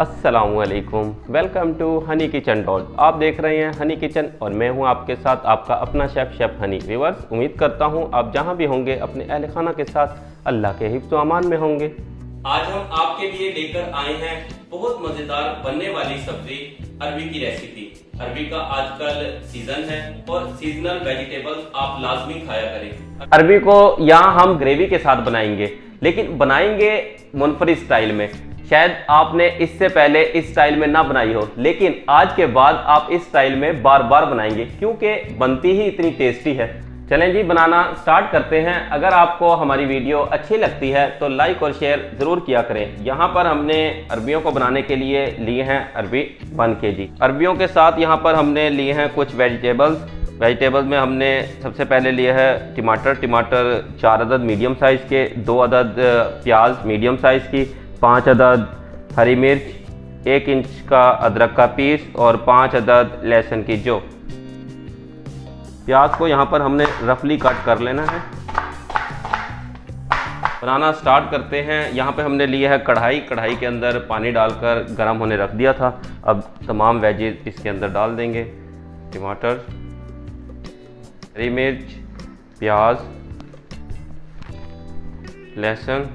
अस्सलामुअलैकुम, welcome to honey kitchen dot. आप देख रहे हैं हनी किचन और मैं हूं आपके साथ आपका अपना शेफ़ हनी। व्यूअर्स, उम्मीद करता हूं आप जहां भी होंगे अपने अहल खाना के साथ अल्लाह के हिफ्ज़ व अमान में होंगे। आज हम आपके लिए लेकर आए हैं बहुत मजेदार बनने वाली सब्जी अरबी की रेसिपी। अरबी का आजकल सीजन है और सीजनल वेजिटेबल्स आप लाजमी खाया करें। अरबी को यहाँ हम ग्रेवी के साथ बनाएंगे, लेकिन बनाएंगे मुनफरिद स्टाइल में। शायद आपने इससे पहले इस स्टाइल में ना बनाई हो, लेकिन आज के बाद आप इस स्टाइल में बार बार बनाएंगे क्योंकि बनती ही इतनी टेस्टी है। चलें जी, बनाना स्टार्ट करते हैं। अगर आपको हमारी वीडियो अच्छी लगती है तो लाइक और शेयर ज़रूर किया करें। यहाँ पर हमने अरबियों को बनाने के लिए लिए हैं अरबी 1 kg। अरबियों के साथ यहाँ पर हमने लिए हैं कुछ वेजिटेबल्स में हमने सबसे पहले लिए है टमाटर 4 अदद मीडियम साइज़ के, 2 अदद प्याज मीडियम साइज़ की, 5 अदद हरी मिर्च, 1 इंच का अदरक का पीस और 5 अदद लहसुन की जो। प्याज को यहाँ पर हमने रफली कट कर लेना है। बनाना स्टार्ट करते हैं। यहाँ पे हमने लिया है कढ़ाई के अंदर पानी डालकर गर्म होने रख दिया था। अब तमाम वेजेस इसके अंदर डाल देंगे। टमाटर, हरी मिर्च, प्याज, लहसुन,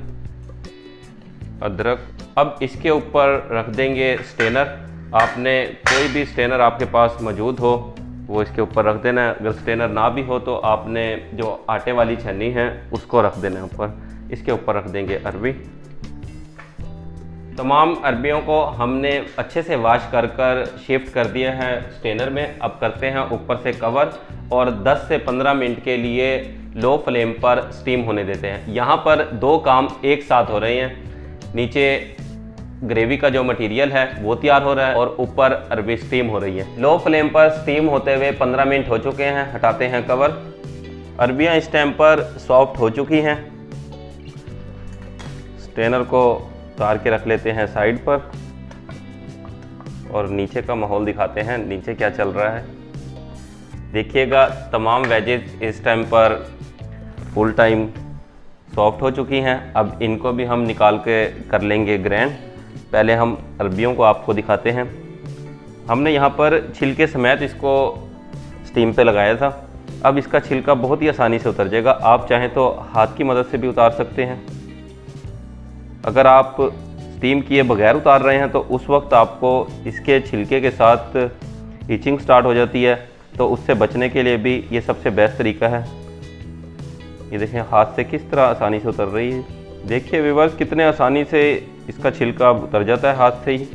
अदरक। अब इसके ऊपर रख देंगे स्टेनर। आपने कोई भी स्टेनर आपके पास मौजूद हो वो इसके ऊपर रख देना है। अगर स्टेनर ना भी हो तो आपने जो आटे वाली छन्नी है उसको रख देना है ऊपर। इसके ऊपर रख देंगे अरबी। तमाम अरबियों को हमने अच्छे से वॉश कर शिफ्ट कर दिया है स्टेनर में। अब करते हैं ऊपर से कवर और 10 से 15 मिनट के लिए लो फ्लेम पर स्टीम होने देते हैं। यहाँ पर 2 काम एक साथ हो रहे हैं। नीचे ग्रेवी का जो मटेरियल है वो तैयार हो रहा है और ऊपर अरबी स्टीम हो रही है। लो फ्लेम पर स्टीम होते हुए 15 मिनट हो चुके हैं। हटाते हैं कवर। अरबियाँ इस टाइम पर सॉफ्ट हो चुकी हैं। स्टेनर को उतार के रख लेते हैं साइड पर और नीचे का माहौल दिखाते हैं नीचे क्या चल रहा है। देखिएगा, तमाम वेजेस इस टाइम पर फुल टाइम सॉफ्ट हो चुकी हैं। अब इनको भी हम निकाल के कर लेंगे ग्रैंड। पहले हम अरबियों को आपको दिखाते हैं। हमने यहाँ पर छिलके समेत इसको स्टीम पे लगाया था। अब इसका छिलका बहुत ही आसानी से उतर जाएगा। आप चाहें तो हाथ की मदद से भी उतार सकते हैं। अगर आप स्टीम किए बगैर उतार रहे हैं तो उस वक्त आपको इसके छिलके के साथ इचिंग स्टार्ट हो जाती है, तो उससे बचने के लिए भी ये सबसे बेस्ट तरीका है। ये देखें हाथ से किस तरह आसानी से उतर रही है। देखिए व्यूअर्स, कितने आसानी से इसका छिलका उतर जाता है हाथ से ही।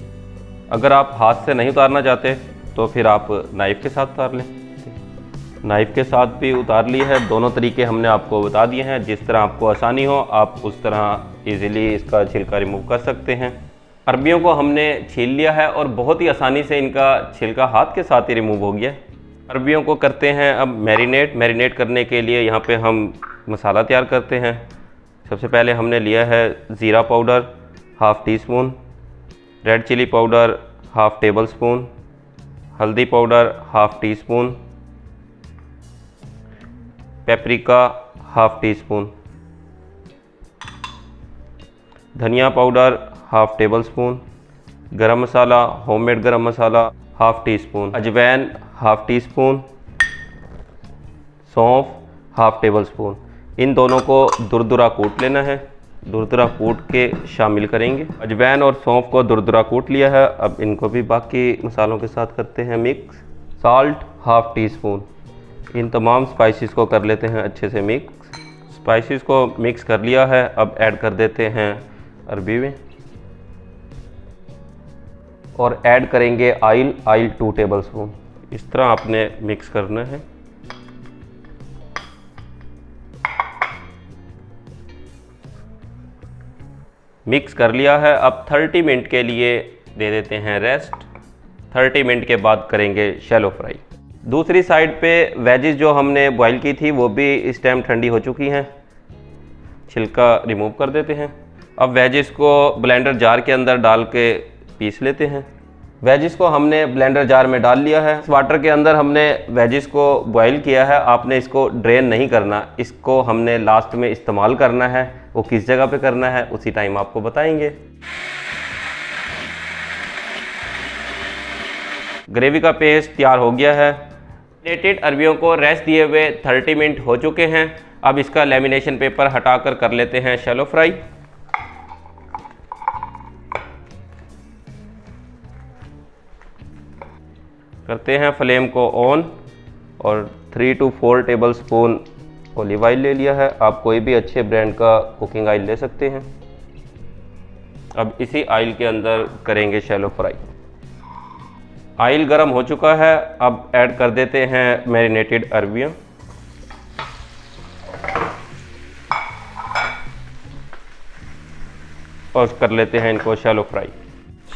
अगर आप हाथ से नहीं उतारना चाहते तो फिर आप नाइफ़ के साथ उतार लें। नाइफ़ के साथ भी उतार ली है। दोनों तरीके हमने आपको बता दिए हैं। जिस तरह आपको आसानी हो आप उस तरह इजीली इसका छिलका रिमूव कर सकते हैं। अरबियों को हमने छील लिया है और बहुत ही आसानी से इनका छिलका हाथ के साथ ही रिमूव हो गया। अरबियों को करते हैं अब मैरिनेट करने के लिए यहाँ पे हम मसाला तैयार करते हैं। सबसे पहले हमने लिया है ज़ीरा powder 1/2 teaspoon, red chilli powder 1/2 tablespoon, हल्दी पाउडर 1/2 टीस्पून, पेपरिका 1/2 टीस्पून, धनिया powder 1/2 tablespoon, garam masala homemade गरम मसाला 1/2 टीस्पून, अजवाइन 1/2 टीस्पून, सौंफ 1/2 टेबलस्पून। इन दोनों को दुरदुरा कूट लेना है। दुरदुरा कूट के शामिल करेंगे। अजवाइन और सौंफ को दुरदुरा कूट लिया है। अब इनको भी बाकी मसालों के साथ करते हैं मिक्स। Salt 1/2 teaspoon. इन तमाम स्पाइसेस को कर लेते हैं अच्छे से मिक्स। स्पाइसेस को मिक्स कर लिया है। अब ऐड कर देते हैं अरबी में और ऐड करेंगे ऑयल 2 टेबलस्पून। इस तरह आपने मिक्स करना है। मिक्स कर लिया है। अब 30 मिनट के लिए दे देते हैं रेस्ट। 30 मिनट के बाद करेंगे शैलो फ्राई। दूसरी साइड पे वेजेस जो हमने बॉईल की थी वो भी इस टाइम ठंडी हो चुकी हैं। छिलका रिमूव कर देते हैं। अब वेजेस को ब्लेंडर जार के अंदर डाल के पीस लेते हैं। वेजिस को हमने ब्लेंडर जार में डाल लिया है। इस वाटर के अंदर हमने वेजिस को बॉईल किया है। आपने इसको ड्रेन नहीं करना, इसको हमने लास्ट में इस्तेमाल करना है। वो किस जगह पे करना है उसी टाइम आपको बताएंगे। ग्रेवी का पेस्ट तैयार हो गया है। मैरिनेटेड अरबियों को रेस्ट दिए हुए 30 मिनट हो चुके हैं। अब इसका लेमिनेशन पेपर हटाकर कर लेते हैं शैलो फ्राई। करते हैं फ्लेम को ऑन और 3 to 4 table spoon olive oil ले लिया है। आप कोई भी अच्छे ब्रांड का कुकिंग ऑयल ले सकते हैं। अब इसी ऑयल के अंदर करेंगे शैलो फ्राई। ऑयल गर्म हो चुका है। अब ऐड कर देते हैं मैरिनेटेड अरबियाँ। और कर लेते हैं इनको शैलो फ्राई।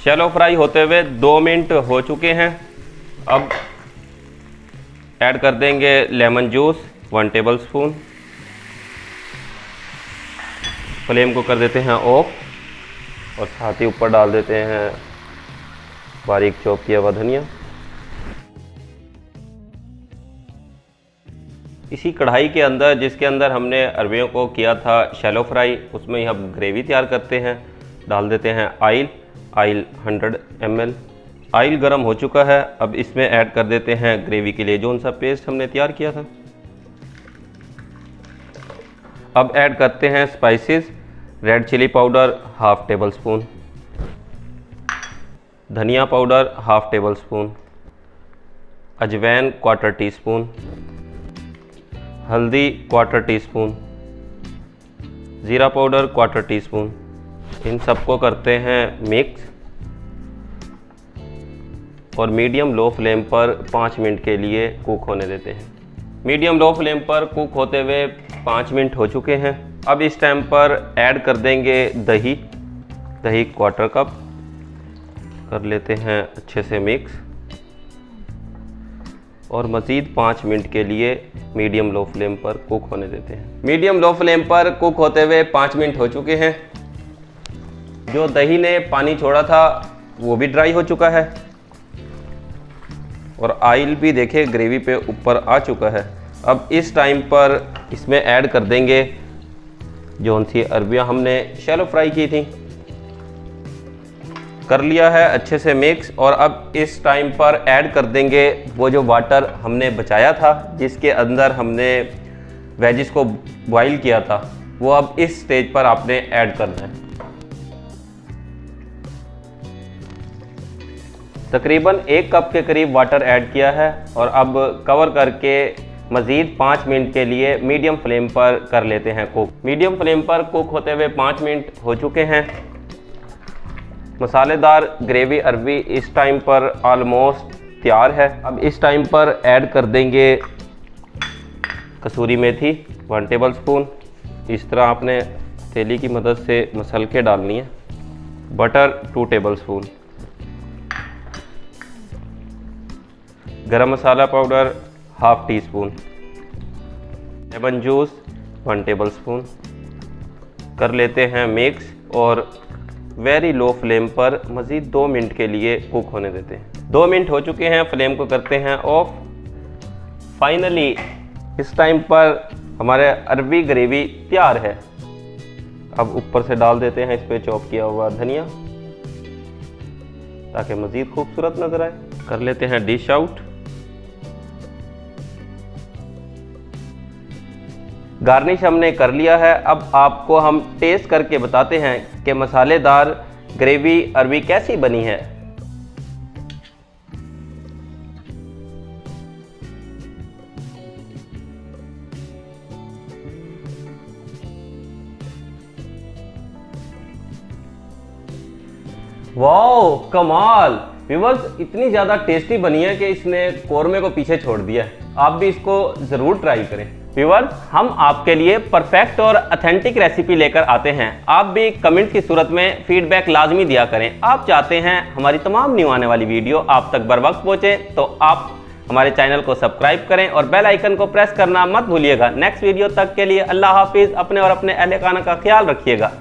शैलो फ्राई होते हुए 2 मिनट हो चुके हैं। अब ऐड कर देंगे lemon juice 1 table spoon. Flame को कर देते हैं ऑफ और साथ ही ऊपर डाल देते हैं बारीक चॉप किया हुआ धनिया। इसी कढ़ाई के अंदर जिसके अंदर हमने अरबियों को किया था शैलो फ्राई, उसमें ही हम ग्रेवी तैयार करते हैं। डाल देते हैं ऑयल 100 ml। ऑयल गर्म हो चुका है। अब इसमें ऐड कर देते हैं ग्रेवी के लिए जोन सा पेस्ट हमने तैयार किया था। अब ऐड करते हैं spices. Red chilli powder 1/2 tablespoon, धनिया पाउडर 1/2 टेबल स्पून, अजवैन 1/4 टीस्पून, हल्दी 1/4 टीस्पून, ज़ीरा पाउडर 1/4 टीस्पून। इन सबको करते हैं मिक्स और मीडियम लो फ्लेम पर 5 मिनट के लिए कुक होने देते हैं। मीडियम लो फ्लेम पर कुक होते हुए 5 मिनट हो चुके हैं। अब इस टाइम पर ऐड कर देंगे दही 1/4 कप। कर लेते हैं अच्छे से मिक्स और मज़ीद 5 मिनट के लिए मीडियम लो फ्लेम पर कुक होने देते हैं। मीडियम लो फ्लेम पर कुक होते हुए 5 मिनट हो चुके हैं। जो दही ने पानी छोड़ा था वो भी ड्राई हो चुका है और ऑयल भी देखे ग्रेवी पे ऊपर आ चुका है। अब इस टाइम पर इसमें ऐड कर देंगे जो सी अरबियाँ हमने शैलो फ्राई की थी। कर लिया है अच्छे से मिक्स और अब इस टाइम पर ऐड कर देंगे वो जो वाटर हमने बचाया था जिसके अंदर हमने वेजिस को बॉईल किया था, वो अब इस स्टेज पर आपने ऐड करना है। तकरीबन 1 कप के करीब वाटर ऐड किया है और अब कवर करके मज़ीद 5 मिनट के लिए मीडियम फ्लेम पर कर लेते हैं कुक। मीडियम फ्लेम पर कुक होते हुए 5 मिनट हो चुके हैं। मसालेदार ग्रेवी अरबी इस टाइम पर ऑलमोस्ट तैयार है। अब इस टाइम पर ऐड कर देंगे कसूरी मेथी 1 टेबल स्पून। इस तरह आपने तेली की मदद से मसल के डालनी है। Butter 2 tablespoon, garam masala powder 1/2 teaspoon, lemon juice 1 tablespoon. कर लेते हैं मिक्स और वेरी लो फ्लेम पर मज़ीद 2 मिनट के लिए कुक होने देते हैं। 2 मिनट हो चुके हैं। फ्लेम को करते हैं ऑफ। फाइनली इस टाइम पर हमारे अरबी ग्रेवी तैयार है। अब ऊपर से डाल देते हैं इस पे चॉप किया हुआ धनिया ताकि मज़ीद खूबसूरत नजर आए। कर लेते हैं डिश आउट। गार्निश हमने कर लिया है। अब आपको हम टेस्ट करके बताते हैं कि मसालेदार ग्रेवी अरबी कैसी बनी है। वाओ कमाल! व्यूअर्स इतनी ज़्यादा टेस्टी बनी है कि इसने कौरमे को पीछे छोड़ दिया है। आप भी इसको ज़रूर ट्राई करें। व्यूअर्स हम आपके लिए परफेक्ट और ऑथेंटिक रेसिपी लेकर आते हैं। आप भी कमेंट की सूरत में फीडबैक लाजमी दिया करें। आप चाहते हैं हमारी तमाम न्यू आने वाली वीडियो आप तक बर वक्त पहुँचे तो आप हमारे चैनल को सब्सक्राइब करें और बेल आइकन को प्रेस करना मत भूलिएगा। नेक्स्ट वीडियो तक के लिए अल्लाह हाफिज़। अपने और अपने अहले खाना का ख्याल रखिएगा।